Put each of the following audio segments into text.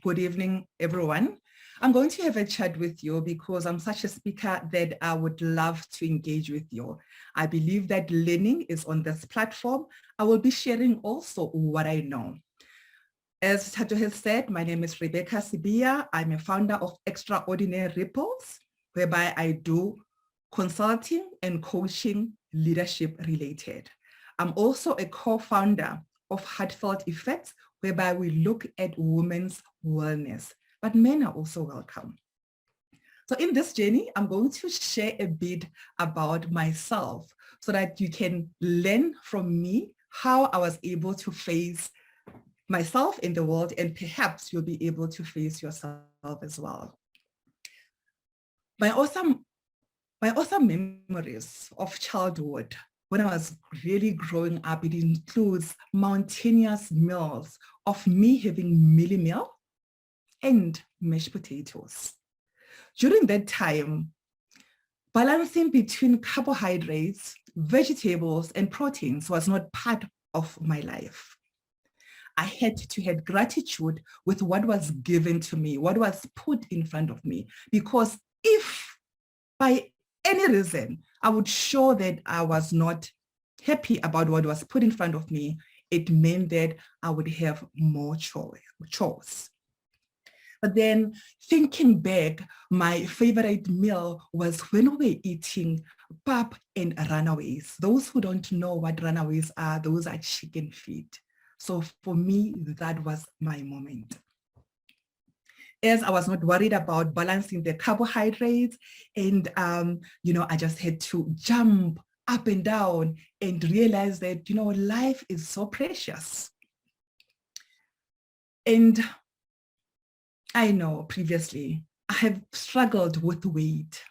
Good evening, everyone. I'm going to have a chat with you because I'm such a speaker that I would love to engage with you. I believe that learning is on this platform. I will be sharing also what I know. As Tato has said, my name is Sibiya. I'm a founder of Extraordinary Ripples, whereby I do consulting and coaching leadership related. I'm also a co-founder of Heartfelt Effects, whereby we look at women's wellness, but men are also welcome. So in this journey, I'm going to share a bit about myself so that you can learn from me how I was able to face myself in the world, and perhaps you'll be able to face yourself as well. My awesome memories of childhood, when I was really growing up, it includes mountainous meals of me having mealy meal and mashed potatoes. During that time, balancing between carbohydrates, vegetables, and proteins was not part of my life. I had to have gratitude with what was given to me, what was put in front of me, because if by any reason I would show that I was not happy about what was put in front of me, it meant that I would have more chores. But then thinking back, my favorite meal was when we were eating pap and runaways. Those who don't know what runaways are, those are chicken feet. So for me, that was my moment. As I was not worried about balancing the carbohydrates, and I just had to jump up and down and realize that life is so precious. And I know previously I have struggled with weight,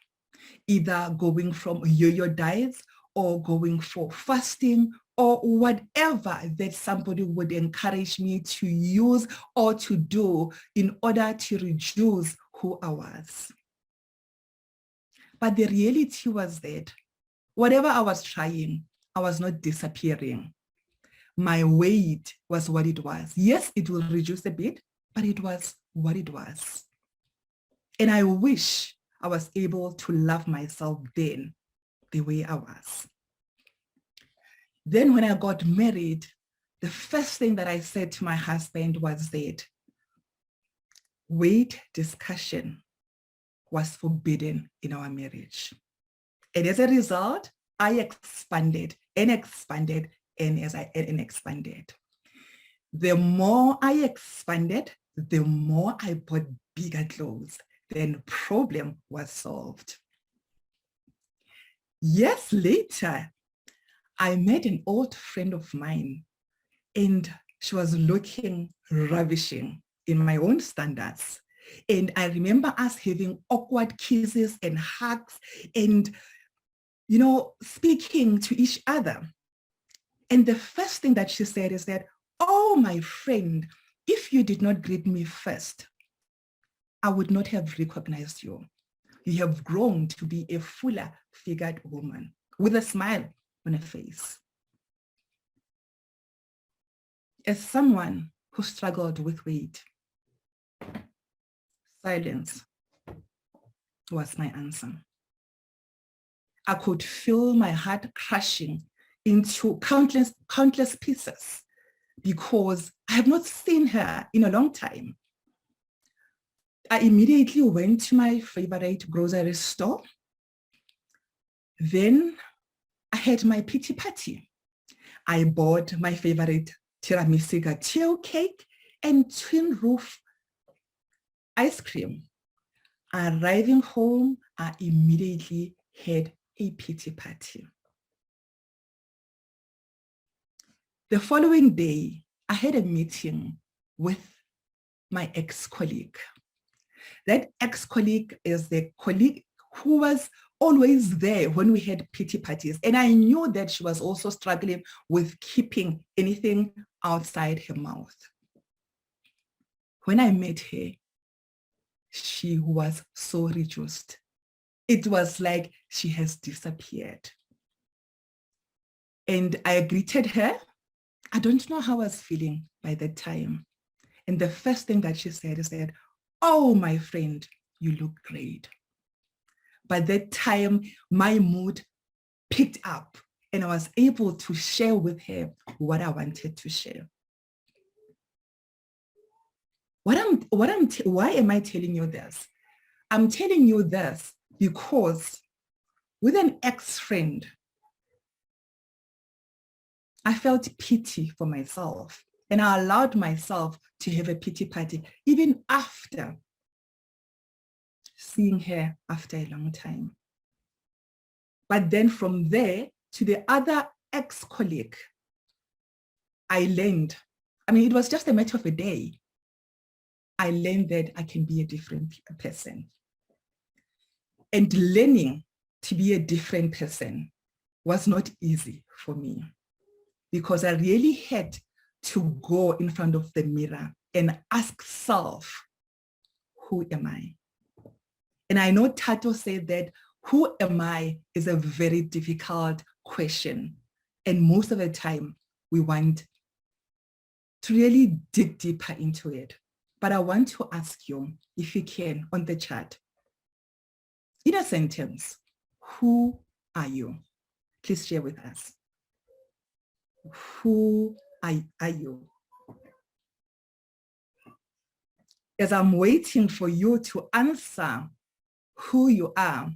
either going from yo-yo diets or going for fasting or whatever that somebody would encourage me to use or to do in order to reduce who I was. But the reality was that whatever I was trying, I was not disappearing. My weight was what it was. Yes, it will reduce a bit, but it was what it was. And I wish I was able to love myself then the way I was. Then when I got married, the first thing that I said to my husband was that weight discussion was forbidden in our marriage. And as a result, I expanded and expanded and expanded. The more I expanded, the more I bought bigger clothes. Then problem was solved. Years later, I met an old friend of mine, and she was looking ravishing in my own standards. And I remember us having awkward kisses and hugs and, speaking to each other. And the first thing that she said is that, "Oh, my friend, if you did not greet me first, I would not have recognized you. You have grown to be a fuller figured woman with a smile on her face." As someone who struggled with weight, silence was my answer. I could feel my heart crashing into countless pieces because I have not seen her in a long time. I immediately went to my favorite grocery store. Then I had my pity party. I bought my favorite tiramisu gâteau cake and twin roof ice cream. Arriving home, I immediately had a pity party. The following day, I had a meeting with my ex-colleague. That ex-colleague is the colleague who was always there when we had pity parties. And I knew that she was also struggling with keeping anything outside her mouth. When I met her, she was so reduced. It was like she has disappeared. And I greeted her. I don't know how I was feeling by that time. And the first thing that she said is that, oh, my friend, you look great. By that time, my mood picked up and I was able to share with her what I wanted to share. Why am I telling you this? I'm telling you this because with an ex-friend, I felt pity for myself and I allowed myself to have a pity party even after seeing her after a long time. But then from there to the other ex-colleague, I learned, it was just a matter of a day. I learned that I can be a different person. And learning to be a different person was not easy for me because I really had to go in front of the mirror and ask self, who am I? And I know Tato said that who am I is a very difficult question. And most of the time we want to really dig deeper into it. But I want to ask you, if you can, on the chat, in a sentence, who are you? Please share with us. Who are you? As I'm waiting for you to answer who you are,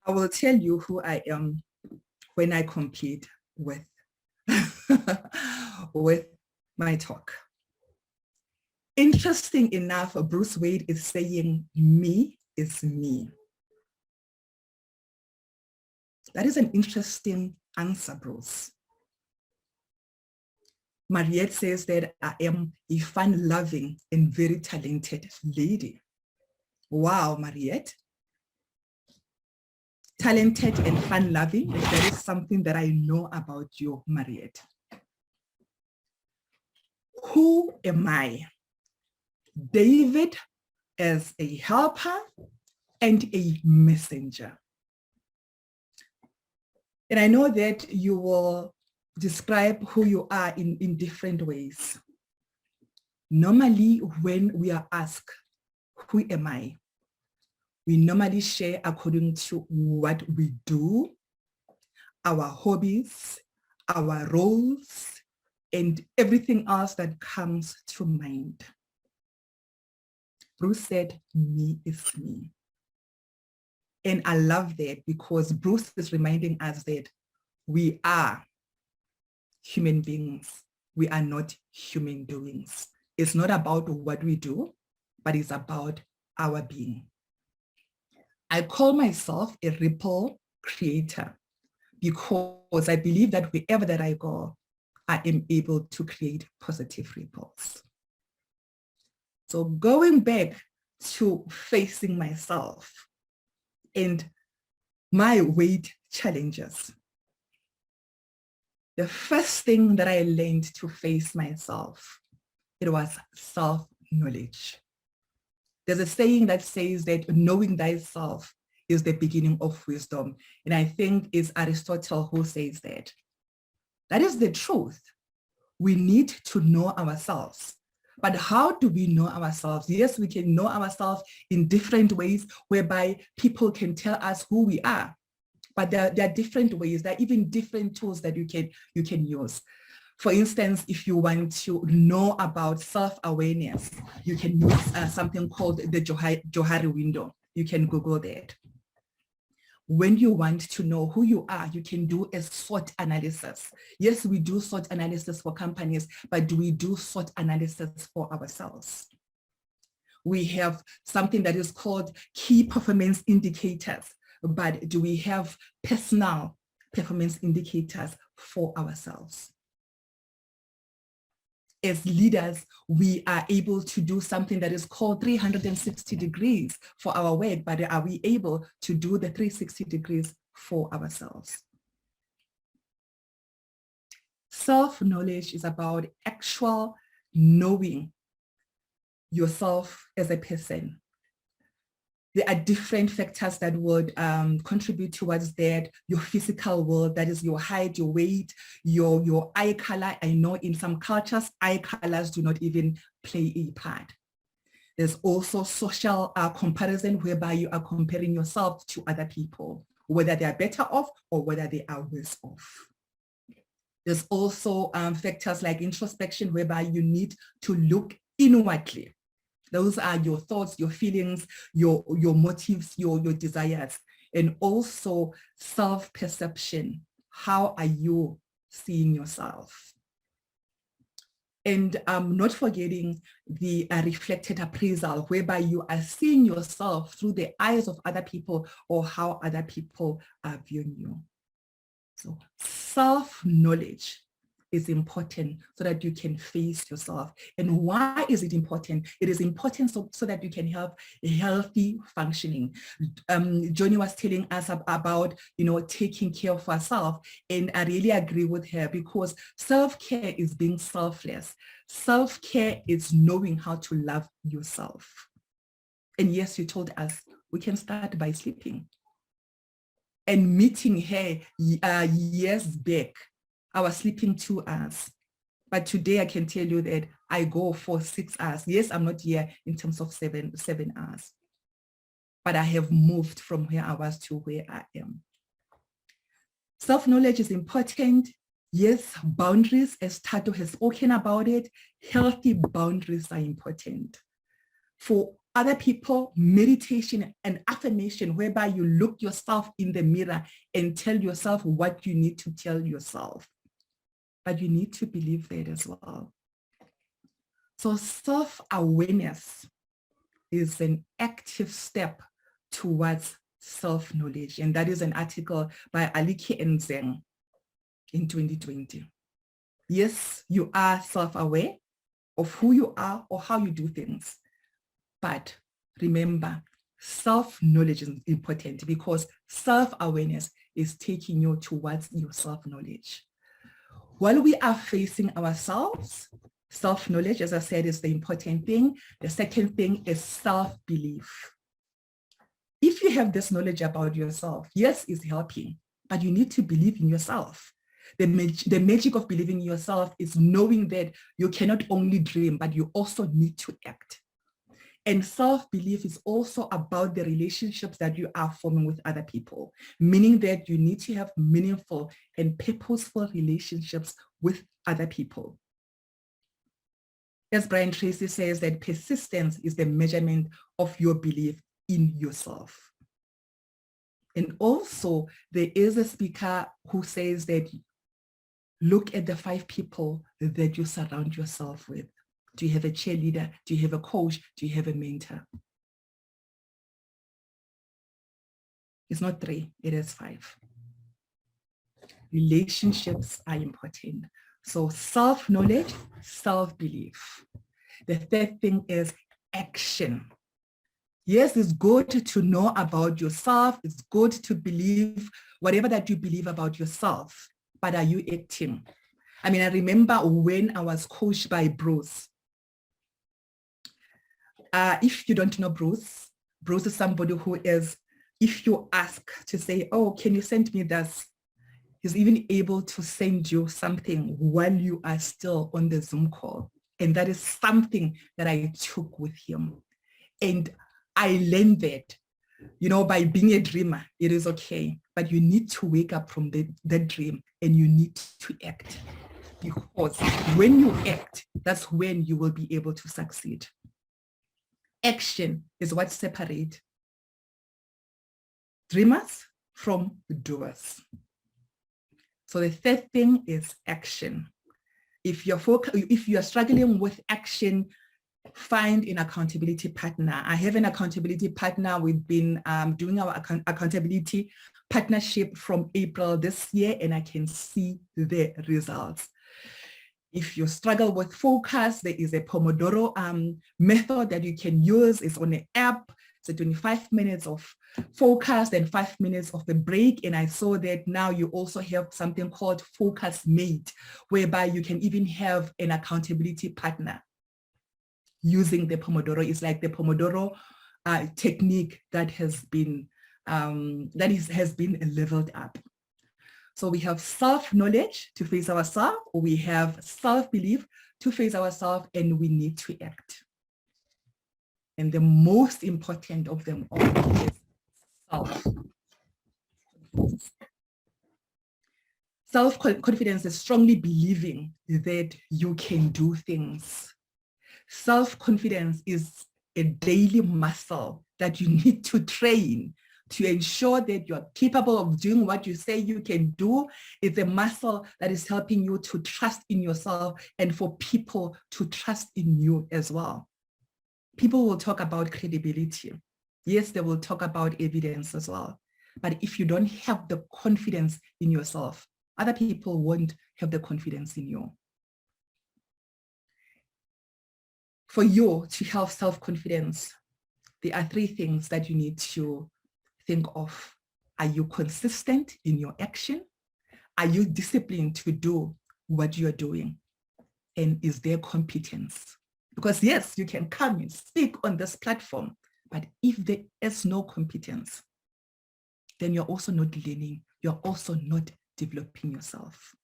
I will tell you who I am when I complete with, with my talk. Interesting enough, Bruce Wade is saying, me is me. That is an interesting answer, Bruce. Mariette says that I am a fun-loving and very talented lady. Wow, Mariette. Talented and fun-loving, that is something that I know about you, Mariette. Who am I? David as a helper and a messenger. And I know that you will describe who you are in different ways. Normally, when we are asked, who am I? We normally share according to what we do, our hobbies, our roles, and everything else that comes to mind. Bruce said, me is me. And I love that because Bruce is reminding us that we are human beings. We are not human doings. It's not about what we do, but it's about our being. I call myself a ripple creator because I believe that wherever that I go, I am able to create positive ripples. So going back to facing myself and my weight challenges, the first thing that I learned to face myself, it was self-knowledge. There's a saying that says that knowing thyself is the beginning of wisdom. And I think it's Aristotle who says that. That is the truth. We need to know ourselves. But how do we know ourselves? Yes, we can know ourselves in different ways whereby people can tell us who we are. But there are different ways. There are even different tools that you can use. For instance, if you want to know about self-awareness, you can use something called the Johari window. You can Google that. When you want to know who you are, you can do a SWOT analysis. Yes, we do SWOT analysis for companies, but do we do SWOT analysis for ourselves? We have something that is called key performance indicators, but do we have personal performance indicators for ourselves? As leaders, we are able to do something that is called 360 degrees for our work, but are we able to do the 360 degrees for ourselves? Self-knowledge is about actual knowing yourself as a person. There are different factors that would contribute towards that. Your physical world, that is your height, your weight, your eye color. I know in some cultures, eye colors do not even play a part. There's also social comparison, whereby you are comparing yourself to other people, whether they are better off or whether they are worse off. There's also factors like introspection, whereby you need to look inwardly. Those are your thoughts, your feelings, your motives, your desires, and also self-perception. How are you seeing yourself? And not forgetting the reflected appraisal, whereby you are seeing yourself through the eyes of other people or how other people are viewing you. So self-knowledge is important so that you can face yourself. And why is it important? It is important so that you can have a healthy functioning. Johnny was telling us about, taking care of ourselves. And I really agree with her, because self-care is being selfless. Self-care is knowing how to love yourself. And yes, you told us we can start by sleeping. And meeting her years back, I was sleeping 2 hours. But today I can tell you that I go for 6 hours. Yes, I'm not here in terms of seven hours. But I have moved from where I was to where I am. Self-knowledge is important. Yes, boundaries, as Tato has spoken about it, healthy boundaries are important. For other people, meditation and affirmation, whereby you look yourself in the mirror and tell yourself what you need to tell yourself. But you need to believe that as well. So self-awareness is an active step towards self-knowledge. And that is an article by Aliki and Zeng in 2020. Yes, you are self-aware of who you are or how you do things. But remember, self-knowledge is important, because self-awareness is taking you towards your self-knowledge. While we are facing ourselves, self-knowledge, as I said, is the important thing. The second thing is self-belief. If you have this knowledge about yourself, yes, it's helping, but you need to believe in yourself. The magic of believing in yourself is knowing that you cannot only dream, but you also need to act. And self-belief is also about the relationships that you are forming with other people, meaning that you need to have meaningful and purposeful relationships with other people. As Brian Tracy says, that persistence is the measurement of your belief in yourself. And also, there is a speaker who says that look at the 5 people that you surround yourself with. Do you have a cheerleader? Do you have a coach? Do you have a mentor? It's not 3, it is 5. Relationships are important. So self-knowledge, self-belief. The third thing is action. Yes, it's good to know about yourself. It's good to believe whatever that you believe about yourself, but are you acting? I mean, I remember when I was coached by Bruce. If you don't know Bruce is somebody who is, if you ask to say, oh, can you send me this? He's even able to send you something while you are still on the Zoom call. And that is something that I took with him. And I learned that, by being a dreamer, it is okay, but you need to wake up from that dream and you need to act. Because when you act, that's when you will be able to succeed. Action is what separates dreamers from doers. So the third thing is action. If you're struggling with action, find an accountability partner. I have an accountability partner. We've been doing our accountability partnership from April this year, and I can see the results. If you struggle with focus, there is a Pomodoro method that you can use. It's on the app. So 25 minutes of focus and 5 minutes of the break. And I saw that now you also have something called Focus Mate, whereby you can even have an accountability partner using the Pomodoro. It's like the Pomodoro technique that has been has been leveled up. So we have self-knowledge to face ourselves, or we have self-belief to face ourselves, and we need to act. And the most important of them all is self-confidence. Self-confidence is strongly believing that you can do things. Self-confidence is a daily muscle that you need to train to ensure that you're capable of doing what you say you can do. It's a muscle that is helping you to trust in yourself and for people to trust in you as well. People will talk about credibility. Yes, they will talk about evidence as well. But if you don't have the confidence in yourself, other people won't have the confidence in you. For you to have self-confidence, there are three things that you need to think of. Are you consistent in your action? Are you disciplined to do what you're doing? And is there competence? Because yes, you can come and speak on this platform, but if there is no competence, then you're also not learning, you're also not developing yourself.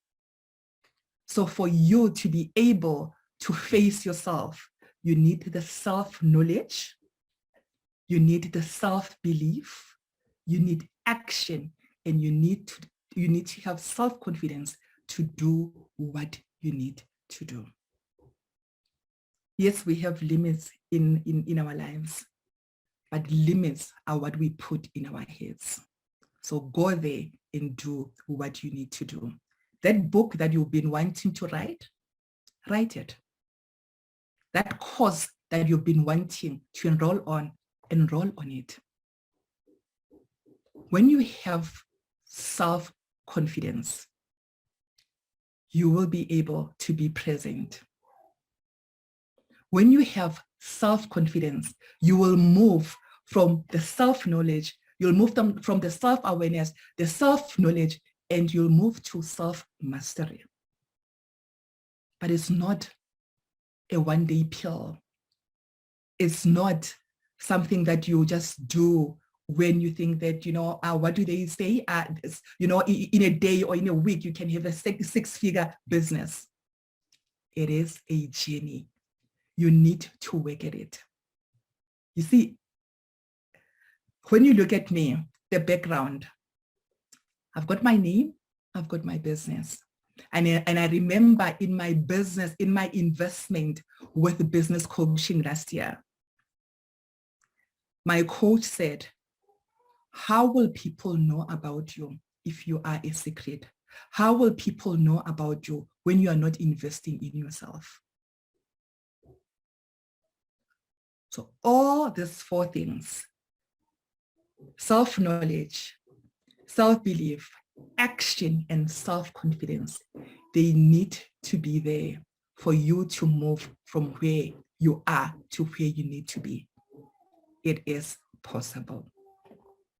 So for you to be able to face yourself, you need the self-knowledge, you need the self-belief, you need action, and you need to have self-confidence to do what you need to do. Yes, we have limits in our lives, but limits are what we put in our heads. So go there and do what you need to do. That book that you've been wanting to write, write it. That course that you've been wanting to enroll on it. When you have self-confidence, you will be able to be present. When you have self-confidence, you will move from the self-knowledge, you'll move from the self-awareness, the self-knowledge, and you'll move to self-mastery. But it's not a one-day pill. It's not something that you just do when you think that, what do they say? In a day or in a week, you can have a six-figure business. It is a journey. You need to work at it. You see, when you look at me, the background, I've got my name, I've got my business. And I remember in my business, in my investment with business coaching last year, my coach said, how will people know about you if you are a secret? How will people know about you when you are not investing in yourself? So all these four things, self-knowledge, self-belief, action, and self-confidence, they need to be there for you to move from where you are to where you need to be. It is possible.